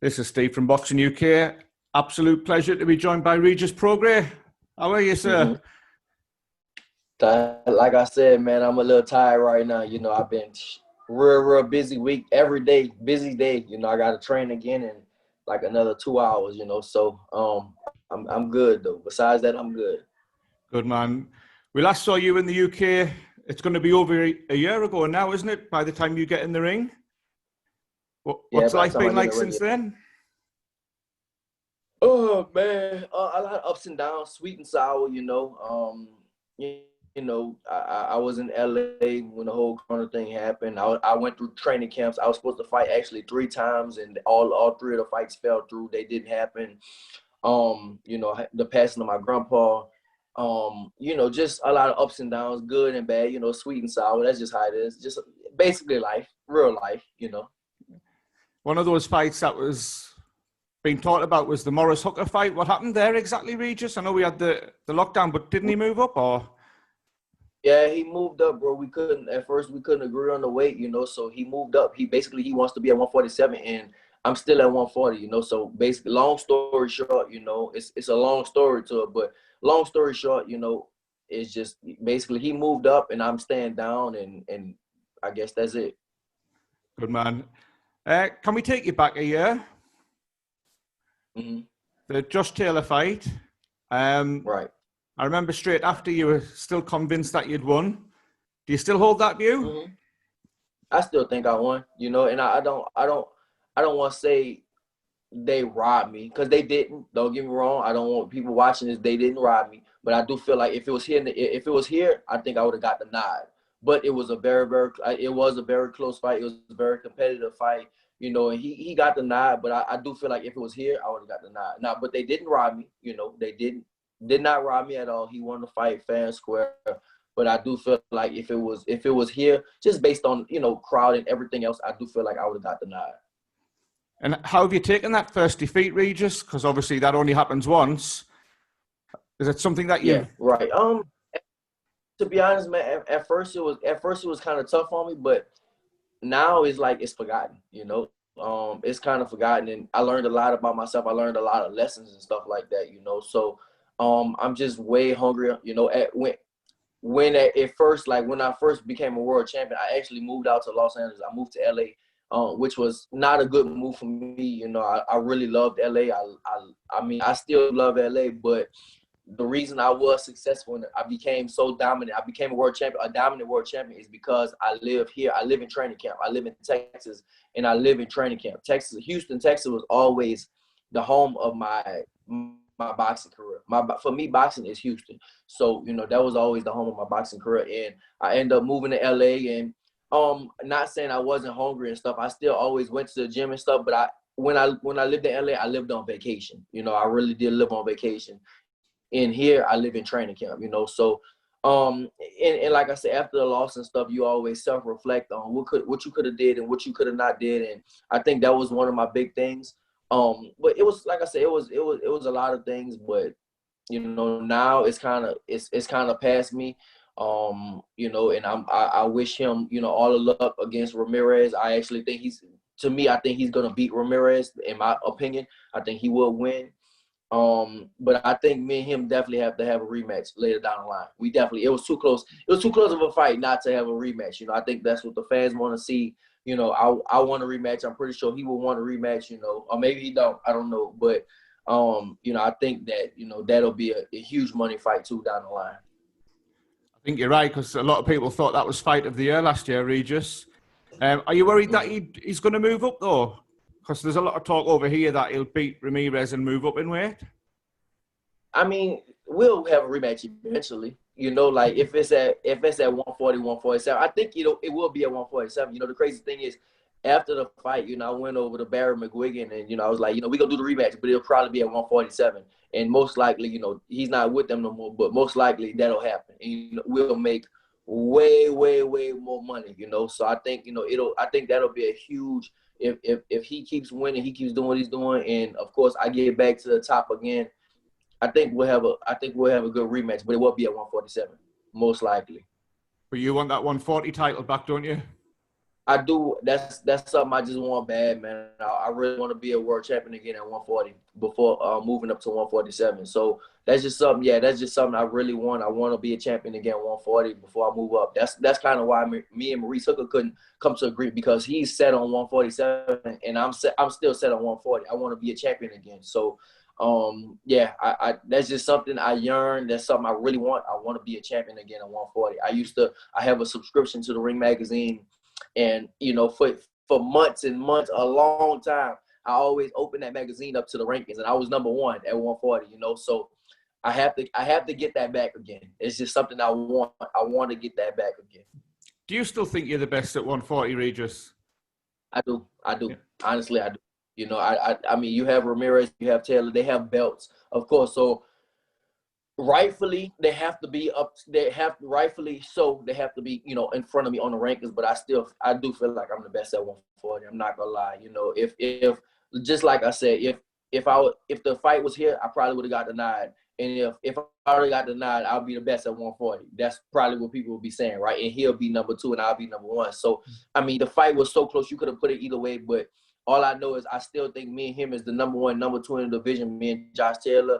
This is Steve from Boxing UK. Absolute pleasure to be joined by Regis Prograis. How are you, sir? Like I said, man, I'm a little tired right now. You know, I've been real busy week, every day, busy day. You know, I got to train again in like another 2 hours. You know, so I'm good though. Besides that, I'm good. Good man. We last saw you in the UK. It's going to be over a year ago now, isn't it? By the time you get in the ring. What's life been like since then? Oh man, a lot of ups and downs, sweet and sour. You know, I was in LA when the whole corona thing happened. I went through training camps. I was supposed to fight actually 3 times, and all 3 of the fights fell through. They didn't happen. You know, the passing of my grandpa. You know, just a lot of ups and downs, good and bad. You know, sweet and sour. That's just how it is. Just basically life, real life. You know. One of those fights that was being talked about was the Morris Hooker fight. What happened there exactly, Regis? I know we had the lockdown, but didn't he move up or? Yeah, he moved up, bro. At first we couldn't agree on the weight, you know, so he moved up. He wants to be at 147 and I'm still at 140, you know. So basically, long story short, you know, it's a long story to it, but long story short, you know, it's just basically he moved up and I'm staying down and I guess that's it. Good man. Can we take you back a year? Mm-hmm. The Josh Taylor fight. Right. I remember straight after you were still convinced that you'd won. Do you still hold that view? Mm-hmm. I still think I won, you know, and I don't want to say they robbed me because they didn't. Don't get me wrong. I don't want people watching this. They didn't rob me, but I do feel like if it was here, I think I would have got the nod. But it was a very close fight. It was a very competitive fight, you know. And he got the nod, but I do feel like if it was here, I would have got the nod. Now, but they didn't rob me, you know. They did not rob me at all. He won the fight fair and square. But I do feel like if it was here, just based on, you know, crowd and everything else, I do feel like I would have got the nod. And how have you taken that first defeat, Regis? Because obviously that only happens once. Is it something that you? Yeah, right. To be honest, man, at first it was kind of tough on me, but now it's like it's forgotten. You know, it's kind of forgotten, and I learned a lot about myself. I learned a lot of lessons and stuff like that. You know, so I'm just way hungrier. You know, when I first became a world champion, I actually moved out to Los Angeles. I moved to LA, which was not a good move for me. You know, I really loved LA. I mean, I still love LA, but the reason I was successful and I became so dominant, I became a dominant world champion is because I live here. I live in training camp. I live in Texas and I live in training camp. Houston, Texas was always the home of my boxing career. For me, boxing is Houston. So, you know, that was always the home of my boxing career. And I ended up moving to LA and not saying I wasn't hungry and stuff. I still always went to the gym and stuff, but when I lived in LA, I lived on vacation. You know, I really did live on vacation. In here, I live in training camp, you know. So, and like I said, after the loss and stuff, you always self-reflect on what you could have did and what you could have not did, and I think that was one of my big things. But it was like I said, it was a lot of things, but you know, now it's kind of past me. You know, and I wish him, you know, all the luck against Ramirez. I actually think I think he's gonna beat Ramirez. In my opinion, I think he will win. But I think me and him definitely have to have a rematch later down the line. It was too close. It was too close of a fight not to have a rematch. You know, I think that's what the fans want to see. You know, I want a rematch. I'm pretty sure he will want a rematch, you know, or maybe he don't. I don't know. But, you know, I think that, you know, that'll be a huge money fight too down the line. I think you're right, because a lot of people thought that was fight of the year last year, Regis. Are you worried that he's going to move up though? Because there's a lot of talk over here that he'll beat Ramirez and move up in weight. I mean, we'll have a rematch eventually. You know, like if it's at 140, 147, I think, you know, it will be at 147. You know, the crazy thing is, after the fight, you know, I went over to Barry McGuigan and, you know, I was like, you know, we're going to do the rematch, but it'll probably be at 147. And most likely, you know, he's not with them no more, but most likely that'll happen. And, you know, we'll make way more money, you know. So I think, you know, I think that'll be a huge, if he keeps winning, he keeps doing what he's doing, and of course I get back to the top again, I think we'll have a good rematch, but it won't be at 147, most likely. But you want that 140 title back, don't you? I do. That's something I just want bad, man. I really want to be a world champion again at 140 before moving up to 147. So that's just something. Yeah, that's just something I really want. I want to be a champion again at 140 before I move up. That's kind of why me and Maurice Hooker couldn't come to agree, because he's set on 147 and I'm still set on 140. I want to be a champion again. So yeah, I that's just something I yearn. That's something I really want. I want to be a champion again at 140. I have a subscription to the Ring magazine. And, you know, for months and months, a long time, I always open that magazine up to the rankings, and I was number one at 140, you know. So I have to get that back again. It's just something I want. I want to get that back again. Do you still think you're the best at 140, Regis? I do. Yeah. Honestly, I do. You know, I mean, you have Ramirez, you have Taylor, they have belts, of course. So rightfully they have to be up, they have to be, you know, in front of me on the rankings, but I do feel like I'm the best at 140. I'm not gonna lie. You know, if just like I said, if the fight was here, I probably would have got denied. And if I already got denied, I'll be the best at 140. That's probably what people will be saying, right? And he'll be number 2 and I'll be number 1. So I mean, the fight was so close, you could have put it either way, but all I know is I still think me and him is the number 1, number 2 in the division, me and Josh Taylor.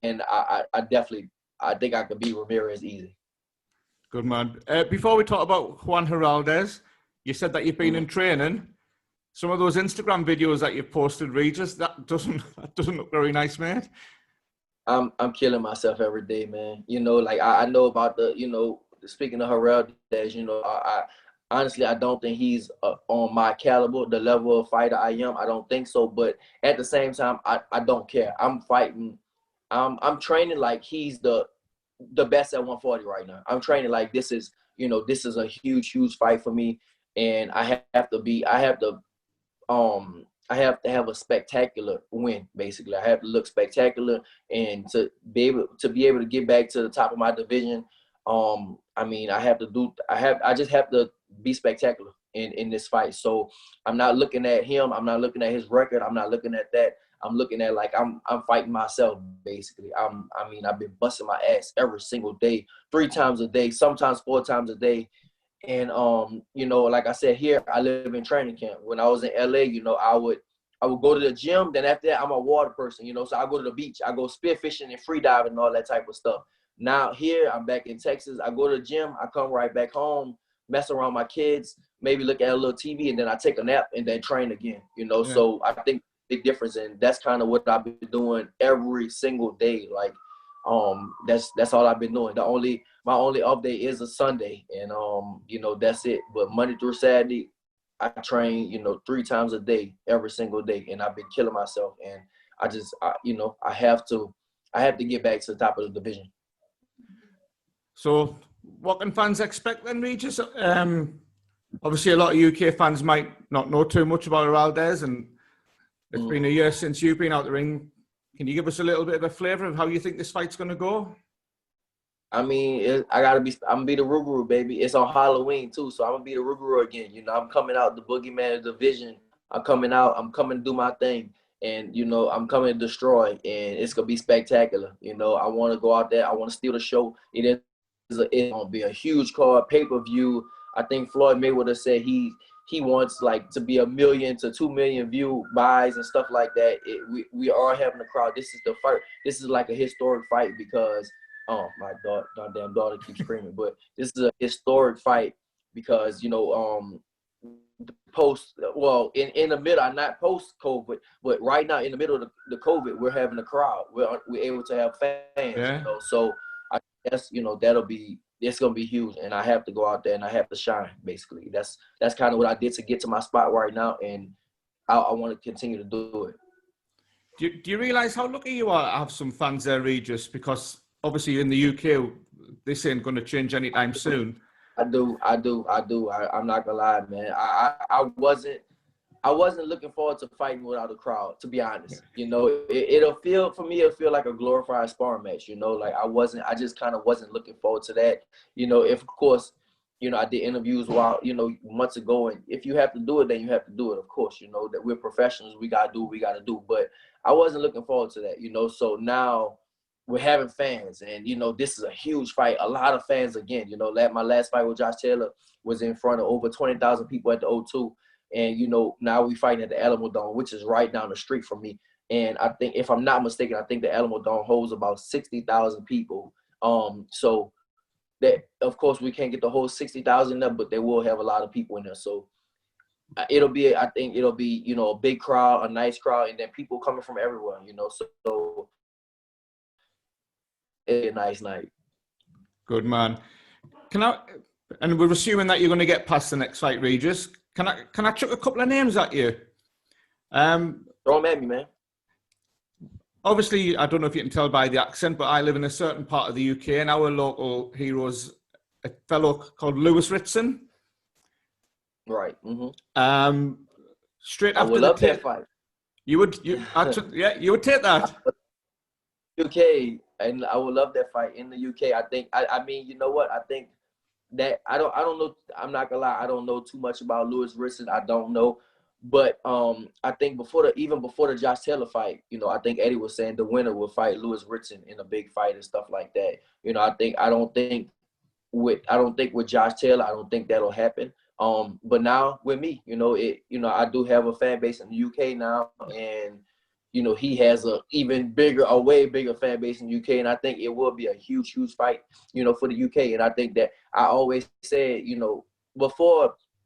And I definitely, I think I could beat Ramirez easy. Good man. Before we talk about Juan Heraldez, you said that you've been in training. Some of those Instagram videos that you've posted, Regis, that doesn't look very nice, mate. I'm killing myself every day, man. You know, like I know about the, you know, speaking of Heraldez, you know, I honestly, I don't think he's on my caliber, the level of fighter I am. I don't think so. But at the same time, I don't care. I'm fighting. I'm training like he's the best at 140 right now. I'm training like this is a huge fight for me, and I have to have a spectacular win. Basically, I have to look spectacular, and to be able to get back to the top of my division. I mean, I just have to be spectacular in this fight. So I'm not looking at him. I'm not looking at his record. I'm not looking at that. I'm looking at like I'm fighting myself, basically. I mean, I've been busting my ass every single day, 3 times a day, sometimes 4 times a day. And you know, like I said, here I live in training camp. When I was in LA, you know, I would go to the gym. Then after that, I'm a water person, you know, so I go to the beach. I go spearfishing and free diving and all that type of stuff. Now here, I'm back in Texas. I go to the gym. I come right back home, mess around with my kids, maybe look at a little TV, and then I take a nap and then train again. You know, yeah. So I think big difference, and that's kind of what I've been doing every single day. Like, that's all I've been doing. My only off day is a Sunday, and you know, that's it. But Monday through Saturday, I train, you know, 3 times a day, every single day, and I've been killing myself. And you know, I have to get back to the top of the division. So, what can fans expect then, Regis? Obviously, a lot of UK fans might not know too much about Heraldez, and it's been a year since you've been out the ring. Can you give us a little bit of a flavour of how you think this fight's going to go? I mean, I'm gonna be the Ruguru, baby. It's on Halloween too, so I'm gonna be the Ruguru again. You know, I'm coming out the boogeyman of the division. I'm coming to do my thing, and you know, I'm coming to destroy, and it's gonna be spectacular. You know, I want to go out there. I want to steal the show. It's gonna be a huge card, pay-per-view. I think Floyd Mayweather said he wants like to be 1 million to 2 million view buys and stuff like that. We are having a crowd. This is the fight. This is like a historic fight because my damn daughter keeps screaming. But this is a historic fight because, you know, in the middle, not post COVID, but right now in the middle of the COVID, we're having a crowd. We're able to have fans. Yeah. You know, so I guess, you know, it's gonna be huge, and I have to go out there and I have to shine. Basically, that's kind of what I did to get to my spot right now, and I want to continue to do it. Do you realize how lucky you are to have some fans there, Regis? Because obviously in the UK, this ain't going to change anytime soon. I do. I'm not gonna lie, man. I wasn't looking forward to fighting without a crowd, to be honest. You know, it'll feel like a glorified sparring match. You know, like I just kind of wasn't looking forward to that. You know, if of course, you know, I did interviews months ago, and if you have to do it, then you have to do it. Of course, you know that we're professionals. We gotta do what we gotta do. But I wasn't looking forward to that. You know, so now we're having fans, and this is a huge fight. A lot of fans again. My last fight with Josh Taylor was in front of over 20,000 people at the O2, and now we fighting at the Alamo Dome, which is right down the street from me. And I think, if I'm not mistaken, I think the Alamo Dome holds about 60,000 people. So that, of course, we can't get the whole 60,000 there, but they will have a lot of people in there. So I think it'll be, a big crowd, a nice crowd, and then people coming from everywhere, so it's a nice night. Good man. And we're assuming that you're going to get past the next fight, Regis. Can I chuck a couple of names at you? Throw them at me, man. Obviously, I don't know if you can tell by the accent, but I live in a certain part of the UK, and our local hero is a fellow called Ritson. Right. Mm-hmm. Straight I after would the love that fight. You would take that. UK, and I would love that fight in the UK. I think. I mean, you know what? I think that I don't know. I'm not gonna lie. I don't know too much about Ritson. I don't know. But I think before the Josh Taylor fight, I think Eddie was saying the winner will fight Ritson in a big fight and stuff like that. I don't think with Josh Taylor, I don't think that'll happen. But now with me, I do have a fan base in the UK now, and he has a way bigger fan base in the UK, and I think it will be a huge fight, for the UK. And I think that I always said,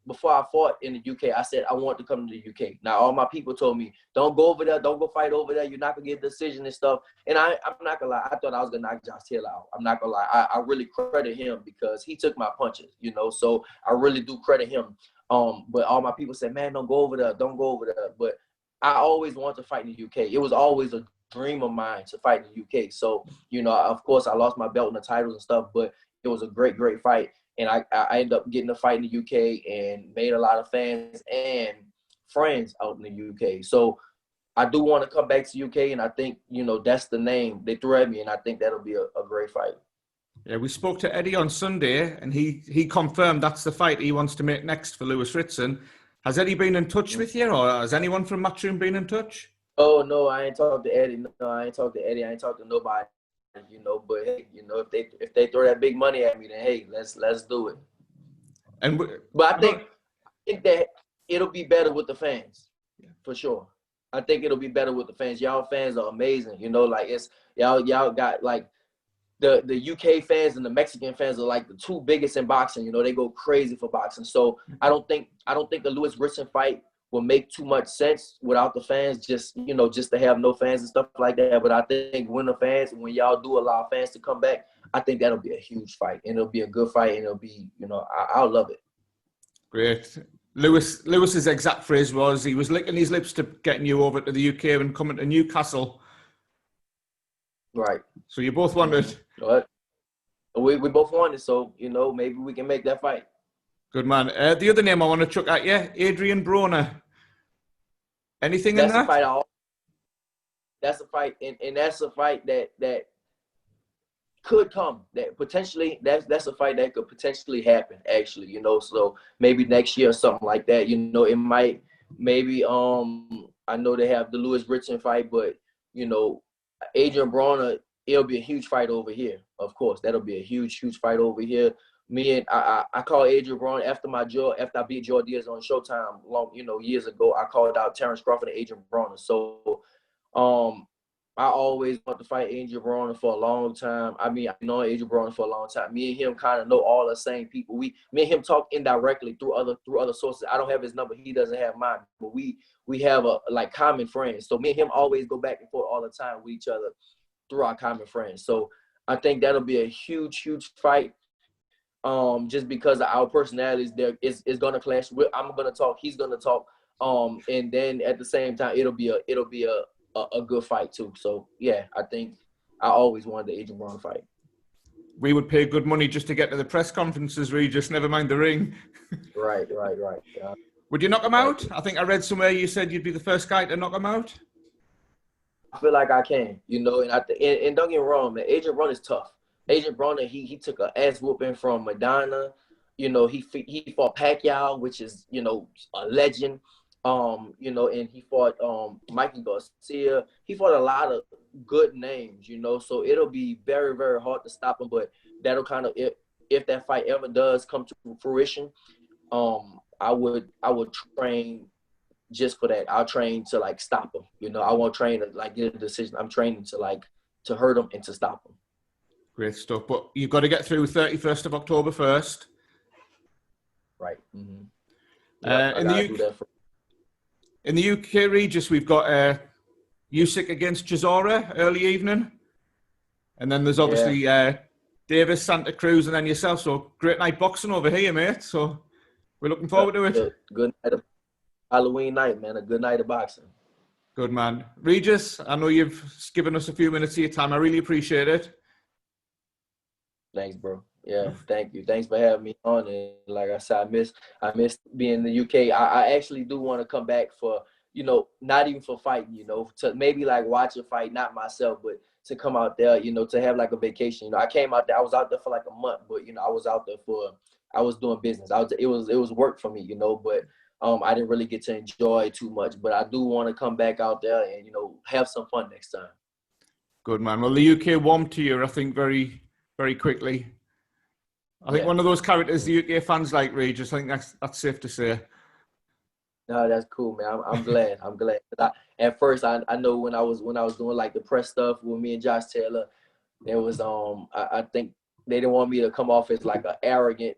before I fought in the UK, I said I want to come to the UK. Now, all my people told me, don't go over there, don't go fight over there. You're not going to get a decision and stuff. And I'm not going to lie. I thought I was going to knock Josh Taylor out. I'm not going to lie. I really credit him because he took my punches, so I really do credit him. But all my people said, man, don't go over there. Don't go over there. But I always wanted to fight in the UK. It was always a dream of mine to fight in the UK. So, of course, I lost my belt and the titles and stuff, but it was a great fight. And I ended up getting a fight in the UK and made a lot of fans and friends out in the UK. So I do want to come back to UK, and I think, that's the name they threw at me, and I think that'll be a great fight. Yeah, we spoke to Eddie on Sunday, and he confirmed that's the fight he wants to make next for Ritson. Has Eddie been in touch with you, or has anyone from Matchroom been in touch? Oh, no, I ain't talked to Eddie. No, I ain't talked to Eddie. I ain't talked to nobody. But hey, if they throw that big money at me, then hey, let's do it. But I think that it'll be better with the fans, for sure. I think it'll be better with the fans. Y'all fans are amazing. Like it's y'all got like the UK fans and the Mexican fans are like the two biggest in boxing. They go crazy for boxing. So I don't think the Ritson fight will make too much sense without the fans, just to have no fans and stuff like that. But I think when y'all do allow fans to come back, I think that'll be a huge fight, and it'll be a good fight, and it'll be, I'll love it. Great. Lewis's exact phrase was he was licking his lips to getting you over to the UK and coming to Newcastle. Right. So you both wanted. What? We both wanted, so maybe we can make that fight. Good man. The other name I want to chuck at you, Adrien Broner. Anything in that? That's a fight, and that's a fight that could come. That potentially, that's a fight that could potentially happen. Actually, so maybe next year or something like that. It might. Maybe I know they have the Ritson fight, but Adrien Broner, it'll be a huge fight over here. Of course, that'll be a huge fight over here. Me and I called Adrien Broner after I beat Joe Diaz on Showtime years ago. I called out Terrence Crawford and Adrien Broner. So I always want to fight Adrien Broner for a long time. I mean, I've known Adrien Broner for a long time. Me and him kind of know all the same people. Me and him talk indirectly through other sources. I don't have his number. He doesn't have mine. But we have common friends. So me and him always go back and forth all the time with each other through our common friends. So I think that'll be a huge fight. Just because of our personalities, it's gonna clash. I'm gonna talk. He's gonna talk. And then at the same time, it'll be a good fight too. So yeah, I think I always wanted the Adrien Broner fight. We would pay good money just to get to the press conferences, Regis. Never mind the ring. Right. Would you knock him out? I think I read somewhere you said you'd be the first guy to knock him out. I feel like I can, and don't get me wrong, man. Adrien Broner is tough. Adrien Broner, he took an ass whooping from Madonna. He fought Pacquiao, which is a legend. You know, and he fought Mikey Garcia. He fought a lot of good names, you know, so it'll be very, very hard to stop him. But that'll kind of, if that fight ever does come to fruition, I would train just for that. I'll train to like stop him. You know, I won't train to like get a decision. I'm training to like to hurt him and to stop him. Great stuff. But you've got to get through 31st of October first. Right. Mm-hmm. Yeah, I gotta do that for. In the UK, Regis, we've got Usyk against Chisora early evening. And then there's obviously Davis, Santa Cruz, and then yourself. So great night boxing over here, mate. So we're looking forward to it. Good night of Halloween night, man. A good night of boxing. Good, man. Regis, I know you've given us a few minutes of your time. I really appreciate it. Thanks, bro. Yeah, thank you. Thanks for having me on. And like I said, I miss being in the UK. I actually do want to come back for, you know, not even for fighting, you know, to maybe like watch a fight, not myself, but to come out there, you know, to have like a vacation. You know, I came out there, I was out there for like a month, but you know, I was out there I was doing business. It was work for me, you know, but I didn't really get to enjoy too much. But I do want to come back out there and, you know, have some fun next time. Good, man. Well, the UK warmed to you, I think, very, very quickly. I think one of those characters the UK fans like, Regis. I think that's safe to say. No, that's cool, man. I'm glad. I'm glad. At first, I know when I was doing like the press stuff with me and Josh Taylor, there was I think they didn't want me to come off as like the arrogant,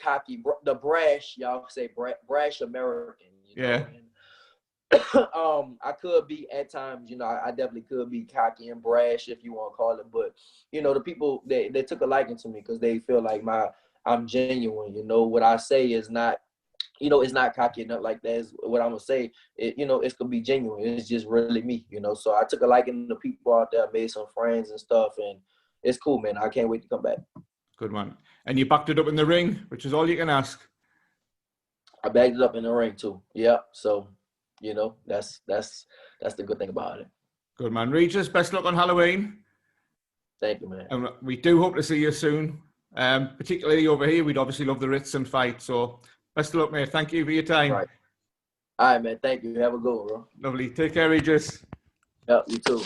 cocky, the brash. Y'all say brash American. You know? Yeah. I could be at times, you know, I definitely could be cocky and brash if you want to call it, but you know, the people they took a liking to me because they feel like I'm genuine. You know, what I say is not, you know, it's not cocky enough like that. Is what I'm gonna say. You know, it's gonna be genuine. It's just really me. You know, so I took a liking to people out there, made some friends and stuff, and it's cool, man. I can't wait to come back. Good, man. And you backed it up in the ring, which is all you can ask. I backed it up in the ring too. Yeah, so. You know, that's the good thing about it. Good, man. Regis, best luck on Halloween. Thank you, man. And we do hope to see you soon. Particularly over here, we'd obviously love the Ritson fight. So best of luck, mate. Thank you for your time. Right. All right, man. Thank you. Have a good one, bro. Lovely. Take care, Regis. Yeah, you too.